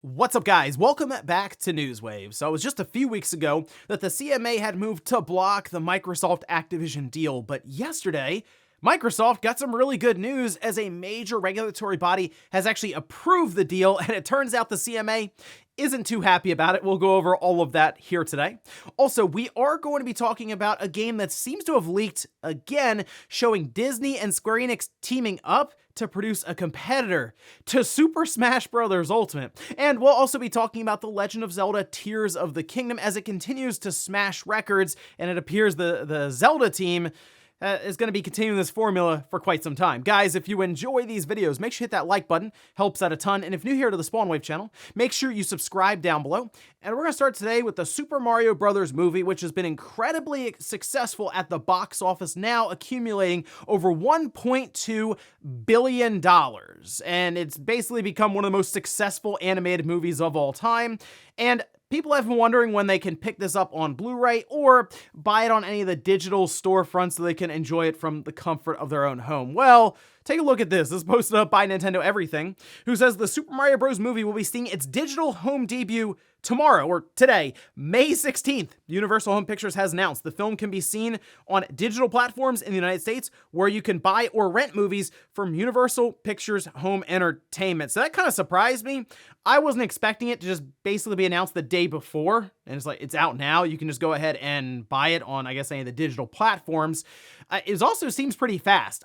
What's up, guys? Welcome back to Newswave. So it was just a few weeks ago that the CMA had moved to block the Microsoft Activision deal, but yesterday, Microsoft got some really good news as a major regulatory body has actually approved the deal, and it turns out the CMA isn't too happy about it. We'll go over all of that here today. Also, we are going to be talking about a game that seems to have leaked again, showing Disney and Square Enix teaming up to produce a competitor to Super Smash Bros. Ultimate. And we'll also be talking about The Legend of Zelda Tears of the Kingdom as it continues to smash records, and it appears the Zelda team is going to be continuing this formula for quite some time. Guys, if you enjoy these videos, make sure you hit that like button, helps out a ton. And if you're new here to the Spawnwave channel, make sure you subscribe down below. And we're going to start today with the Super Mario Bros. Movie, which has been incredibly successful at the box office, now accumulating over $1.2 billion. And it's basically become one of the most successful animated movies of all time. And people have been wondering when they can pick this up on Blu-ray or buy it on any of the digital storefronts so they can enjoy it from the comfort of their own home. Well, take a look at this. This is posted up by Nintendo Everything, who says the Super Mario Bros. Movie will be seeing its digital home debut tomorrow, or today, May 16th. Universal Home Pictures has announced the film can be seen on digital platforms in the United States where you can buy or rent movies from Universal Pictures Home Entertainment. So that kind of surprised me. I wasn't expecting it to just basically be announced the day before, and it's like, it's out now. You can just go ahead and buy it on, I guess, any of the digital platforms. It also seems pretty fast.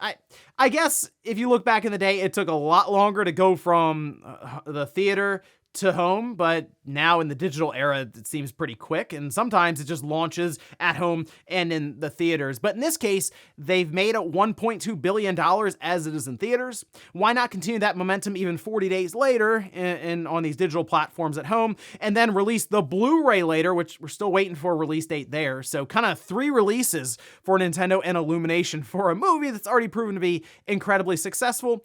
I guess if you look back in the day, it took a lot longer to go from the theater to home, but now in the digital era, it seems pretty quick, and sometimes it just launches at home and in the theaters. But in this case, they've made it $1.2 billion as it is in theaters. Why not continue that momentum even 40 days later on these digital platforms at home, and then release the Blu-ray later, which we're still waiting for a release date there. So kind of 3 releases for Nintendo and Illumination for a movie that's already proven to be incredibly successful.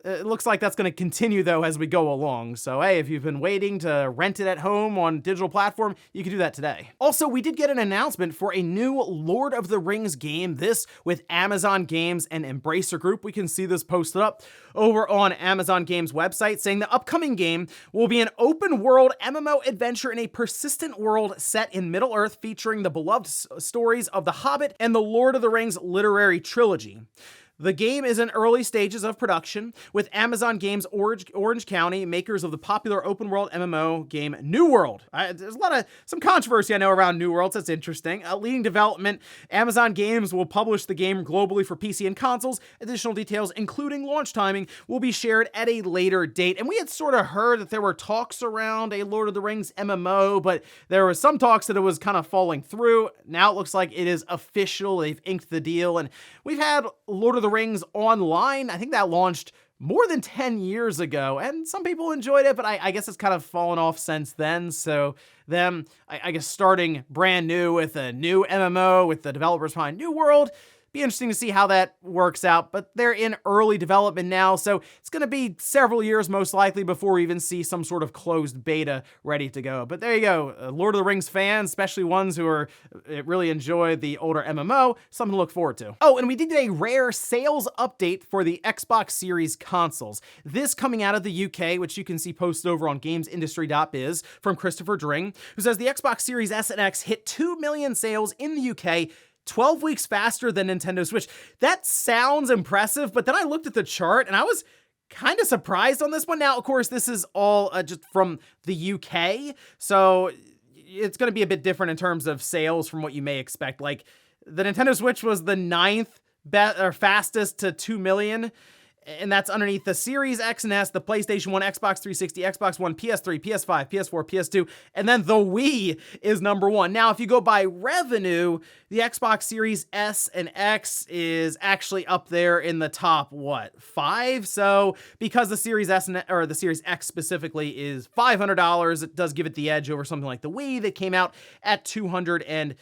It looks like that's going to continue, though, as we go along. So, hey, if you've been waiting to rent it at home on digital platform, you can do that today. Also, we did get an announcement for a new Lord of the Rings game, this with Amazon Games and Embracer Group. We can see this posted up over on Amazon Games' website, saying the upcoming game will be an open-world MMO adventure in a persistent world set in Middle-earth, featuring the beloved stories of The Hobbit and the Lord of the Rings literary trilogy. The game is in early stages of production, with Amazon Games Orange County, makers of the popular open-world MMO game New World. There's some controversy I know around New Worlds. That's interesting. Leading development, Amazon Games will publish the game globally for PC and consoles. Additional details, including launch timing, will be shared at a later date. And we had sort of heard that there were talks around a Lord of the Rings MMO, but there was some talks that it was kind of falling through. Now it looks like it is official. They've inked the deal, and we've had Lord of the Rings Online. I think that launched more than 10 years ago, and some people enjoyed it, but I guess it's kind of fallen off since then. So them, I guess, starting brand new with a new MMO with the developers behind New World, be interesting to see how that works out, but they're in early development now, so it's going to be several years most likely before we even see some sort of closed beta ready to go. But there you go, Lord of the Rings fans, especially ones who really enjoy the older MMO, something to look forward to. Oh, and we did a rare sales update for the Xbox Series consoles. This coming out of the UK, which you can see posted over on gamesindustry.biz from Christopher Dring, who says the Xbox Series S and X hit 2 million sales in the UK, 12 weeks faster than Nintendo Switch. That sounds impressive, but then I looked at the chart and I was kind of surprised on this one. Now, of course, this is all just from the UK, so it's going to be a bit different in terms of sales from what you may expect. Like, the Nintendo Switch was the 9th fastest to 2 million, and that's underneath the Series X and S, the PlayStation 1, Xbox 360, Xbox One, PS3, PS5, PS4, PS2, and then the Wii is number 1. Now, if you go by revenue, the Xbox Series S and X is actually up there in the top, 5? So, because the Series S or the Series X specifically is $500, it does give it the edge over something like the Wii that came out at $250.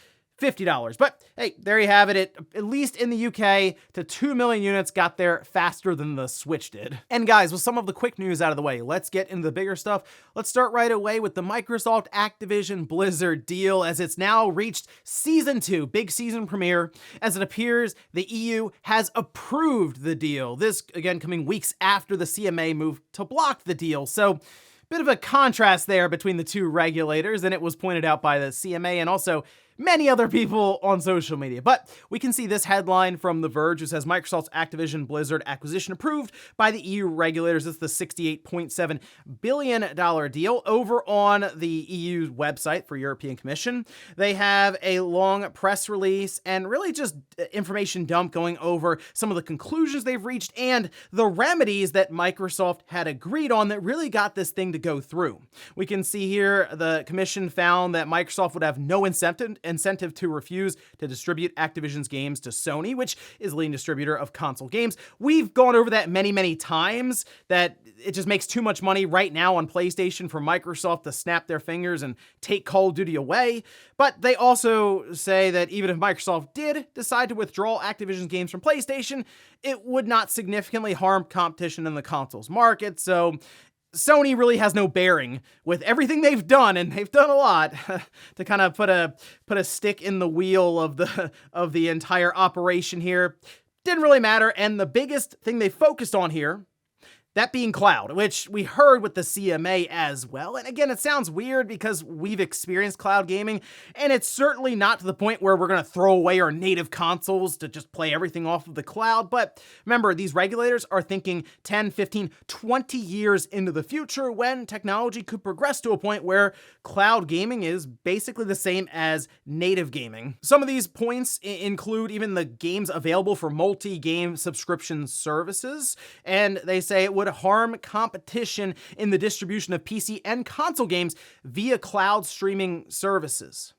But hey, there you have it. At least in the UK, to 2 million units got there faster than the Switch did. And guys, with some of the quick news out of the way, let's get into the bigger stuff. Let's start right away with the Microsoft Activision Blizzard deal, as it's now reached Season 2, big season premiere, as it appears the EU has approved the deal. This, again, coming weeks after the CMA moved to block the deal. So bit of a contrast there between the two regulators, and it was pointed out by the CMA and also many other people on social media. But we can see this headline from The Verge, which says Microsoft's Activision Blizzard acquisition approved by the EU regulators. It's the $68.7 billion deal. Over on the EU website for European Commission, they have a long press release and really just information dump going over some of the conclusions they've reached and the remedies that Microsoft had agreed on that really got this thing to go through. We can see here the Commission found that Microsoft would have no incentive to refuse to distribute Activision's games to Sony, which is the leading distributor of console games. We've gone over that many times, that it just makes too much money right now on PlayStation for Microsoft to snap their fingers and take Call of Duty away. But they also say that even if Microsoft did decide to withdraw Activision's games from PlayStation, it would not significantly harm competition in the consoles market. So Sony really has no bearing with everything they've done, and they've done a lot to kind of put a stick in the wheel of the entire operation here. Didn't really matter, and the biggest thing they focused on here, that being cloud, which we heard with the CMA as well. And again, it sounds weird because we've experienced cloud gaming, and it's certainly not to the point where we're going to throw away our native consoles to just play everything off of the cloud. But remember, these regulators are thinking 10, 15, 20 years into the future when technology could progress to a point where cloud gaming is basically the same as native gaming. Some of these points include even the games available for multi-game subscription services, and they say it would harm competition in the distribution of PC and console games via cloud streaming services.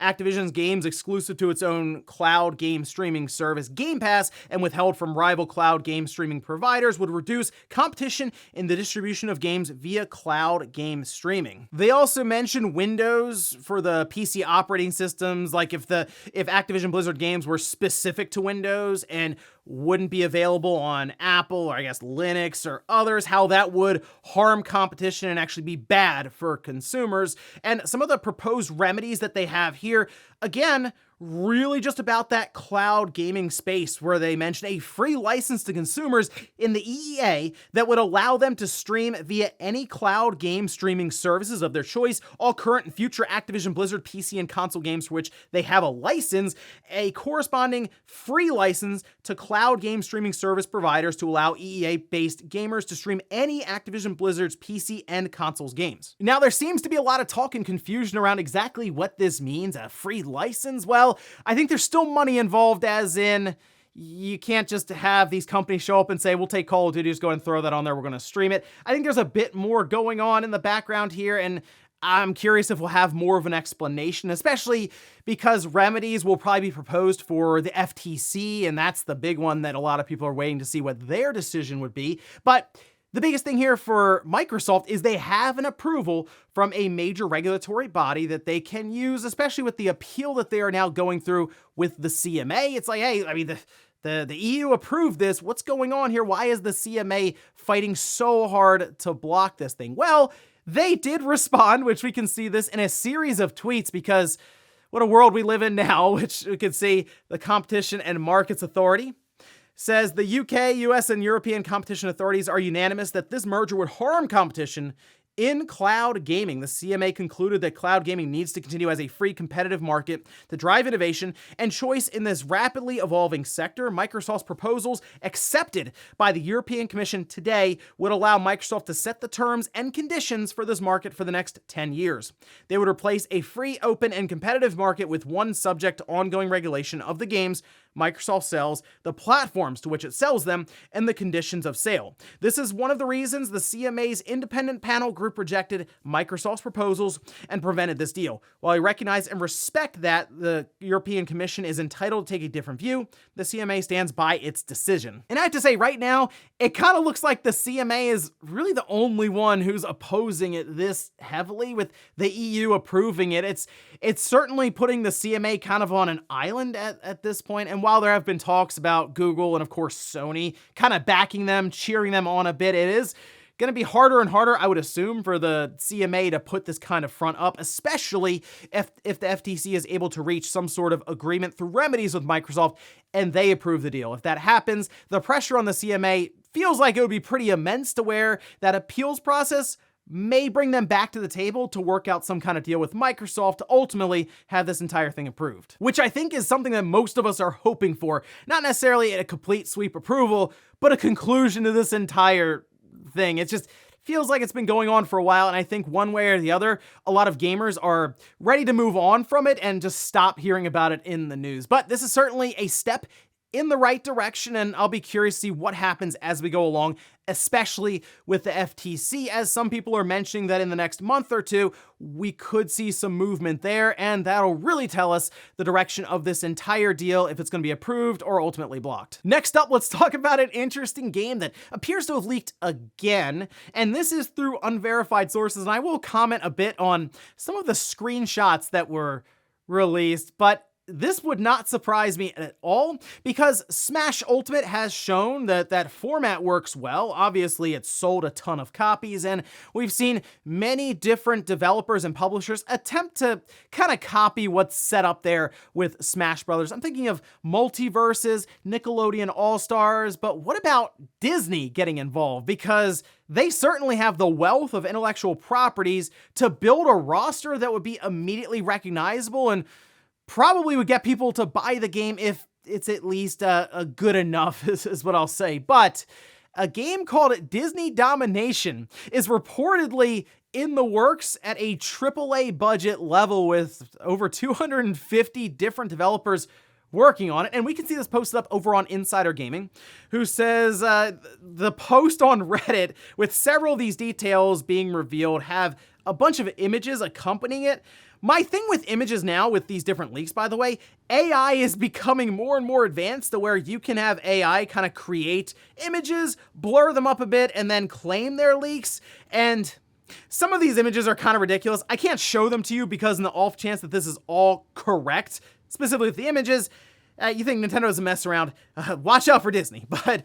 Activision's games exclusive to its own cloud game streaming service, Game Pass, and withheld from rival cloud game streaming providers would reduce competition in the distribution of games via cloud game streaming. They also mention Windows for the PC operating systems, like if Activision Blizzard games were specific to Windows and wouldn't be available on Apple or I guess Linux or others, how that would harm competition and actually be bad for consumers. And some of the proposed remedies that they have here, again, really just about that cloud gaming space, where they mention a free license to consumers in the EEA that would allow them to stream via any cloud game streaming services of their choice, all current and future Activision Blizzard PC and console games for which they have a license, a corresponding free license to cloud game streaming service providers to allow EEA-based gamers to stream any Activision Blizzard's PC and consoles games. Now, there seems to be a lot of talk and confusion around exactly what this means, a free license. Well, I think there's still money involved, as in you can't just have these companies show up and say, we'll take Call of Duty, just go and throw that on there, we're going to stream it. I think there's a bit more going on in the background here, and I'm curious if we'll have more of an explanation, especially because remedies will probably be proposed for the FTC, and that's the big one that a lot of people are waiting to see what their decision would be. But the biggest thing here for Microsoft is they have an approval from a major regulatory body that they can use, especially with the appeal that they are now going through with the CMA. It's like, hey, I mean, the EU approved this. What's going on here? Why is the CMA fighting so hard to block this thing? Well, they did respond, which we can see this in a series of tweets, because what a world we live in now, which we can see the Competition and Markets Authority says the UK, US, and European competition authorities are unanimous that this merger would harm competition in cloud gaming. The CMA concluded that cloud gaming needs to continue as a free competitive market to drive innovation and choice in this rapidly evolving sector. Microsoft's proposals, accepted by the European Commission today, would allow Microsoft to set the terms and conditions for this market for the next 10 years. They would replace a free, open, and competitive market with one subject to ongoing regulation of the games Microsoft sells, the platforms to which it sells them, and the conditions of sale. This is one of the reasons the CMA's independent panel group rejected Microsoft's proposals and prevented this deal. While I recognize and respect that the European Commission is entitled to take a different view, the CMA stands by its decision. And I have to say, right now, it kind of looks like the CMA is really the only one who's opposing it this heavily, with the EU approving it. It's certainly putting the CMA kind of on an island at this point. And while there have been talks about Google and of course Sony kind of backing them, cheering them on a bit, it is going to be harder and harder, I would assume, for the CMA to put this kind of front up, especially if the FTC is able to reach some sort of agreement through remedies with Microsoft and they approve the deal. If that happens, the pressure on the CMA feels like it would be pretty immense, to where that appeals process may bring them back to the table to work out some kind of deal with Microsoft to ultimately have this entire thing approved. Which I think is something that most of us are hoping for. Not necessarily a complete sweep approval, but a conclusion to this entire thing. It just feels like it's been going on for a while, and I think one way or the other, a lot of gamers are ready to move on from it and just stop hearing about it in the news. But this is certainly a step in the right direction, and I'll be curious to see what happens as we go along, especially with the FTC, as some people are mentioning that in the next month or two, we could see some movement there, and that'll really tell us the direction of this entire deal, if it's going to be approved or ultimately blocked. Next up, let's talk about an interesting game that appears to have leaked again, and this is through unverified sources, and I will comment a bit on some of the screenshots that were released, but this would not surprise me at all, because Smash Ultimate has shown that that format works well. Obviously, it's sold a ton of copies, and we've seen many different developers and publishers attempt to kind of copy what's set up there with Smash Brothers. I'm thinking of Multiverses, Nickelodeon All-Stars, but what about Disney getting involved? Because they certainly have the wealth of intellectual properties to build a roster that would be immediately recognizable and probably would get people to buy the game if it's at least a good enough, is what I'll say. But a game called Disney Domination is reportedly in the works at a AAA budget level with over 250 different developers working on it. And we can see this posted up over on Insider Gaming, who says the post on Reddit with several of these details being revealed have a bunch of images accompanying it. My thing with images now, with these different leaks, by the way, AI is becoming more and more advanced to where you can have AI kind of create images, blur them up a bit, and then claim they're leaks. And some of these images are kind of ridiculous. I can't show them to you because in the off chance that this is all correct, specifically with the images, you think Nintendo doesn't mess around, watch out for Disney. But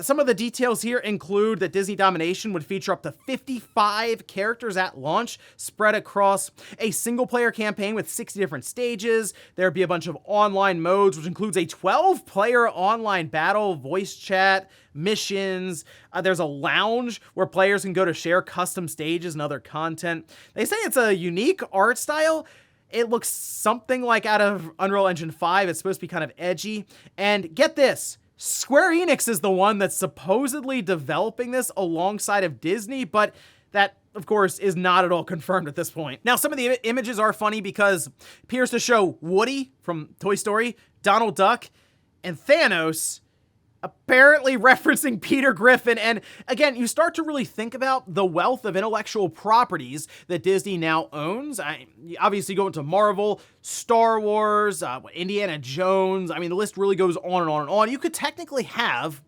some of the details here include that Disney Domination would feature up to 55 characters at launch, spread across a single-player campaign with 60 different stages. There'd be a bunch of online modes, which includes a 12-player online battle, voice chat, missions. There's a lounge where players can go to share custom stages and other content. They say it's a unique art style. It looks something like out of Unreal Engine 5. It's supposed to be kind of edgy. And get this, Square Enix is the one that's supposedly developing this alongside of Disney, but that, of course, is not at all confirmed at this point. Now, some of the images are funny because it appears to show Woody from Toy Story, Donald Duck, and Thanos, apparently referencing Peter Griffin. And again, you start to really think about the wealth of intellectual properties that Disney now owns. Obviously, go into Marvel, Star Wars, Indiana Jones. I mean, the list really goes on and on and on. You could technically have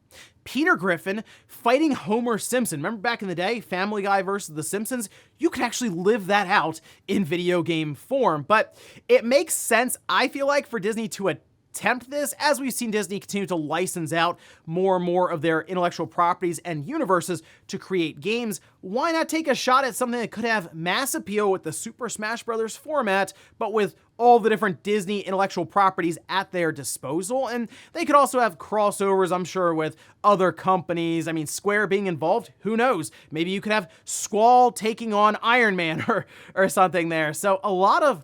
Peter Griffin fighting Homer Simpson. Remember back in the day, Family Guy versus The Simpsons? You could actually live that out in video game form. But it makes sense, I feel like, for Disney to attempt this, as we've seen Disney continue to license out more and more of their intellectual properties and universes to create games. Why not take a shot at something that could have mass appeal with the Super Smash Bros. Format, but with all the different Disney intellectual properties at their disposal? And they could also have crossovers, I'm sure, with other companies. I mean, Square being involved, who knows? Maybe you could have Squall taking on Iron Man or something there. So a lot of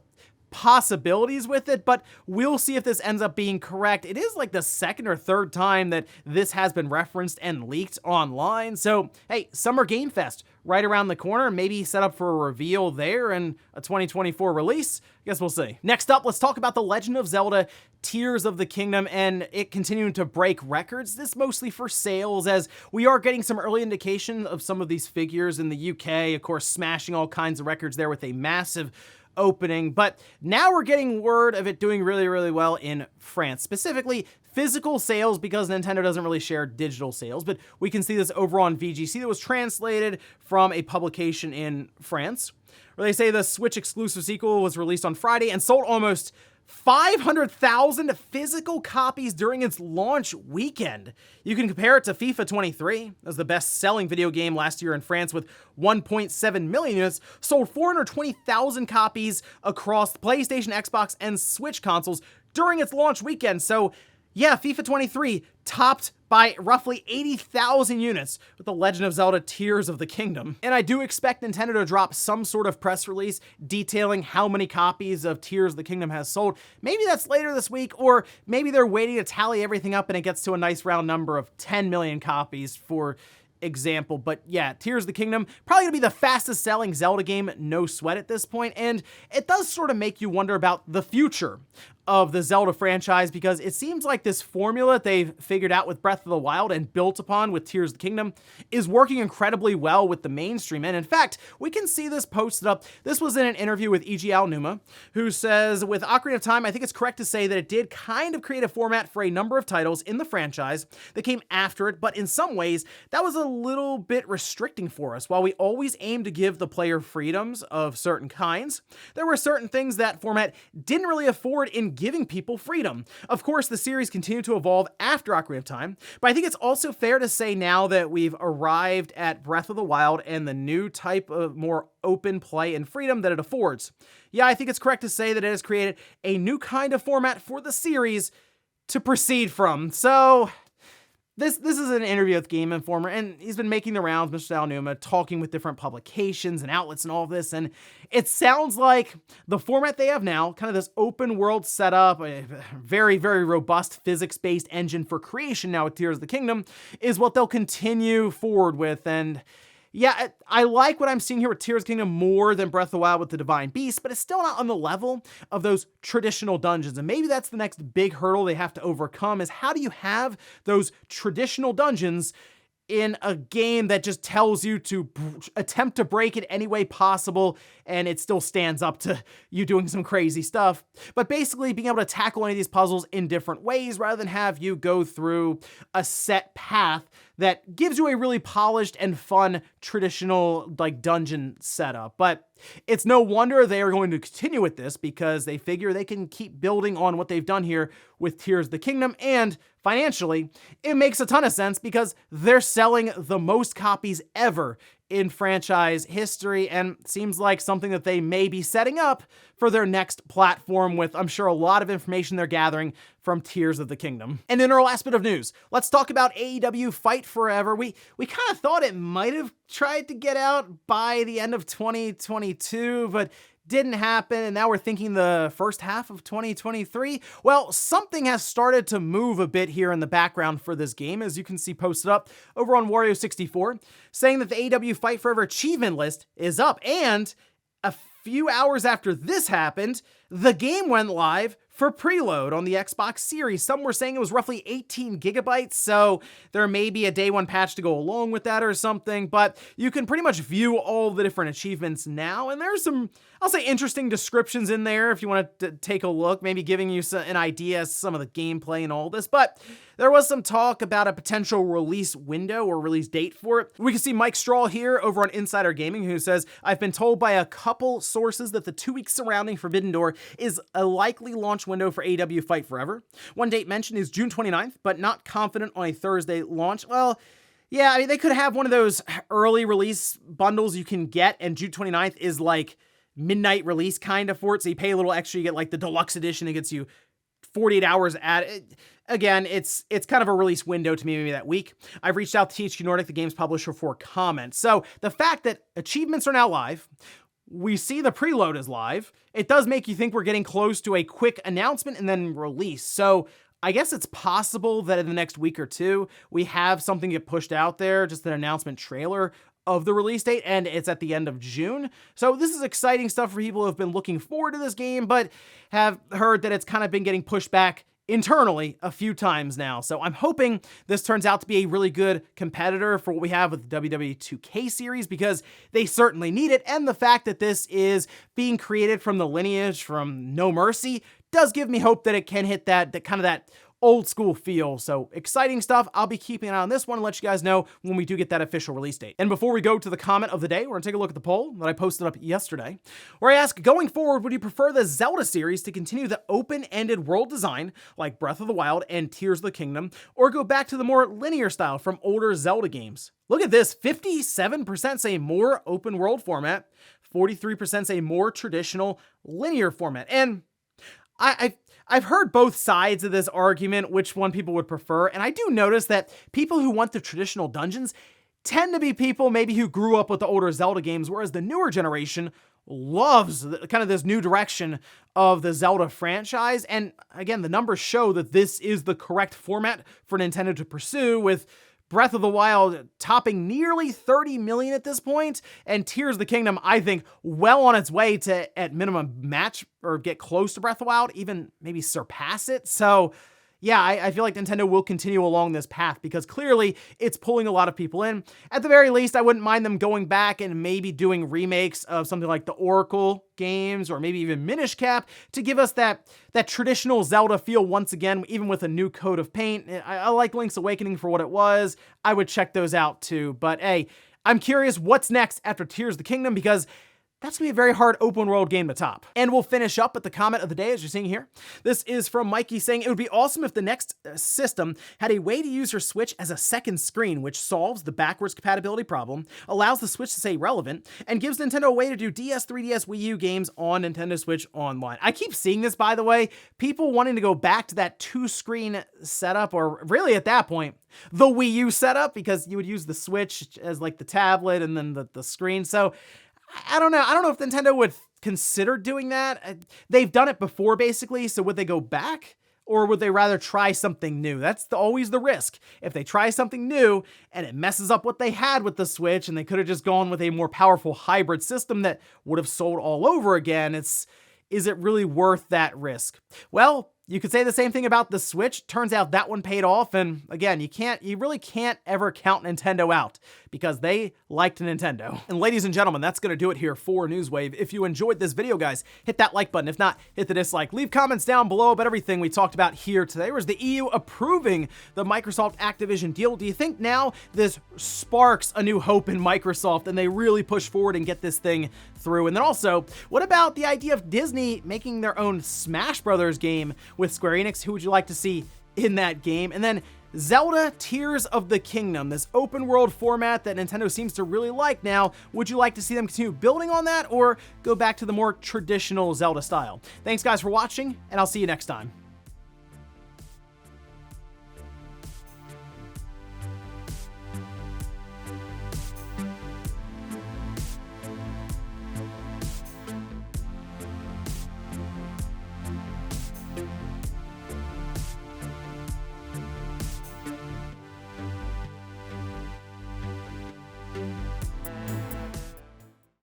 possibilities with it, but we'll see if this ends up being correct. It is like the second or third time that this has been referenced and leaked online. So, hey, Summer Game Fest right around the corner, maybe set up for a reveal there and a 2024 release. I guess we'll see. Next up, let's talk about The Legend of Zelda Tears of the Kingdom and it continuing to break records. This mostly for sales, as we are getting some early indication of some of these figures in the UK, of course, smashing all kinds of records there with a massive opening, but now we're getting word of it doing really, really well in France, specifically physical sales, because Nintendo doesn't really share digital sales, but we can see this over on VGC that was translated from a publication in France, where they say the Switch exclusive sequel was released on Friday and sold almost 500,000 physical copies during its launch weekend. You can compare it to FIFA 23 as the best-selling video game last year in France with 1.7 million units, sold 420,000 copies across PlayStation, Xbox, and Switch consoles during its launch weekend. So yeah, FIFA 23, topped by roughly 80,000 units with The Legend of Zelda Tears of the Kingdom. And I do expect Nintendo to drop some sort of press release detailing how many copies of Tears of the Kingdom has sold. Maybe that's later this week, or maybe they're waiting to tally everything up and it gets to a nice round number of 10 million copies, for example. But yeah, Tears of the Kingdom, probably gonna be the fastest selling Zelda game, no sweat at this point, and it does sort of make you wonder about the future of the Zelda franchise, because it seems like this formula they've figured out with Breath of the Wild and built upon with Tears of the Kingdom is working incredibly well with the mainstream. And in fact, we can see this posted up. This was in an interview with E.G. Aonuma, who says, with Ocarina of Time, I think it's correct to say that it did kind of create a format for a number of titles in the franchise that came after it, but in some ways, that was a little bit restricting for us. While we always aim to give the player freedoms of certain kinds, there were certain things that format didn't really afford in giving people freedom. Of course, the series continued to evolve after Ocarina of Time, but I think it's also fair to say now that we've arrived at Breath of the Wild and the new type of more open play and freedom that it affords. Yeah, I think it's correct to say that it has created a new kind of format for the series to proceed from. So This is an interview with Game Informer, and he's been making the rounds, Mr. Aonuma, talking with different publications and outlets and all of this, and it sounds like the format they have now, kind of this open world setup, a very, very robust physics-based engine for creation now with Tears of the Kingdom, is what they'll continue forward with. And yeah, I like what I'm seeing here with Tears of the Kingdom more than Breath of the Wild with the Divine Beast, but it's still not on the level of those traditional dungeons. And maybe that's the next big hurdle they have to overcome, is how do you have those traditional dungeons in a game that just tells you to attempt to break it any way possible, and it still stands up to you doing some crazy stuff. But basically being able to tackle any of these puzzles in different ways rather than have you go through a set path that gives you a really polished and fun traditional like dungeon setup. But it's no wonder they are going to continue with this, because they figure they can keep building on what they've done here with Tears of the Kingdom, and financially, it makes a ton of sense because they're selling the most copies ever in franchise history, and seems like something that they may be setting up for their next platform with, I'm sure, a lot of information they're gathering from Tears of the Kingdom. And in our last bit of news, let's talk about AEW Fight Forever. We kind of thought it might have tried to get out by the end of 2022, but didn't happen, and now we're thinking the first half of 2023. Well, something has started to move a bit here in the background for this game, as you can see posted up over on Wario64, saying that the AEW Fight Forever achievement list is up, and a few hours after this happened, the game went live for Preload on the Xbox Series. Some were saying it was roughly 18 gigabytes, so there may be a day one patch to go along with that or something, but you can pretty much view all the different achievements now, and there's some, I'll say, interesting descriptions in there if you want to take a look, maybe giving you an idea of some of the gameplay and all this. But there was some talk about a potential release window or release date for it. We can see Mike Straw here over on Insider Gaming, who says, I've been told by a couple sources that the 2 weeks surrounding Forbidden Door is a likely launch window for AEW Fight Forever. One date mentioned is June 29th, but not confident on a Thursday launch. Well, yeah, I mean, they could have one of those early release bundles you can get, and June 29th is like midnight release kind of for it, so you pay a little extra, you get like the deluxe edition, it gets you 48 hours at it. Again, it's kind of a release window to me, maybe that week. I've reached out to THQ Nordic, the game's publisher, for comments. So the fact that achievements are now live, we see the preload is live, it does make you think we're getting close to a quick announcement and then release. So I guess it's possible that in the next week or two, we have something get pushed out there, just an announcement trailer of the release date, and it's at the end of June. So this is exciting stuff for people who have been looking forward to this game, but have heard that it's kind of been getting pushed back internally a few times now. So I'm hoping this turns out to be a really good competitor for what we have with the WWE 2K series, because they certainly need it. And the fact that this is being created from the lineage from No Mercy does give me hope that it can hit that kind of that old school feel. So exciting stuff. I'll be keeping an eye on this one and let you guys know when we do get that official release date. And before we go to the comment of the day, we're gonna take a look at the poll that I posted up yesterday, where I ask, going forward, would you prefer the Zelda series to continue the open-ended world design like Breath of the Wild and Tears of the Kingdom, or go back to the more linear style from older Zelda games? Look at this, 57% say more open world format, 43% say more traditional linear format. And I've heard both sides of this argument, which one people would prefer, and I do notice that people who want the traditional dungeons tend to be people maybe who grew up with the older Zelda games, whereas the newer generation loves kind of this new direction of the Zelda franchise. And again, the numbers show that this is the correct format for Nintendo to pursue, with Breath of the Wild topping nearly 30 million at this point, and Tears of the Kingdom, I think, well on its way to, at minimum, match or get close to Breath of the Wild, even maybe surpass it. So yeah, I feel like Nintendo will continue along this path because clearly it's pulling a lot of people in. At the very least, I wouldn't mind them going back and maybe doing remakes of something like the Oracle games or maybe even Minish Cap to give us that traditional Zelda feel once again, even with a new coat of paint. I like Link's Awakening for what it was. I would check those out too. But hey, I'm curious what's next after Tears of the Kingdom, because that's gonna be a very hard open world game to top. And we'll finish up with the comment of the day, as you're seeing here. This is from Mikey saying, it would be awesome if the next system had a way to use your Switch as a second screen, which solves the backwards compatibility problem, allows the Switch to stay relevant, and gives Nintendo a way to do DS, 3DS, Wii U games on Nintendo Switch Online. I keep seeing this, by the way, people wanting to go back to that two-screen setup, or really at that point, the Wii U setup, because you would use the Switch as like the tablet and then the screen. So I don't know. I don't know if Nintendo would consider doing that. They've done it before, basically, so would they go back? Or would they rather try something new? That's always the risk. If they try something new and it messes up what they had with the Switch and they could have just gone with a more powerful hybrid system that would have sold all over again, is it really worth that risk? Well, you could say the same thing about the Switch. Turns out that one paid off, and again, you really can't ever count Nintendo out because they liked Nintendo. And ladies and gentlemen, that's gonna do it here for Newswave. If you enjoyed this video, guys, hit that like button. If not, hit the dislike. Leave comments down below about everything we talked about here today. Was the EU approving the Microsoft Activision deal? Do you think now this sparks a new hope in Microsoft and they really push forward and get this thing through? And then also, what about the idea of Disney making their own Smash Brothers game with Square Enix? Who would you like to see in that game? And then Zelda Tears of the Kingdom, this open world format that Nintendo seems to really like now. Would you like to see them continue building on that or go back to the more traditional Zelda style? Thanks guys for watching, and I'll see you next time.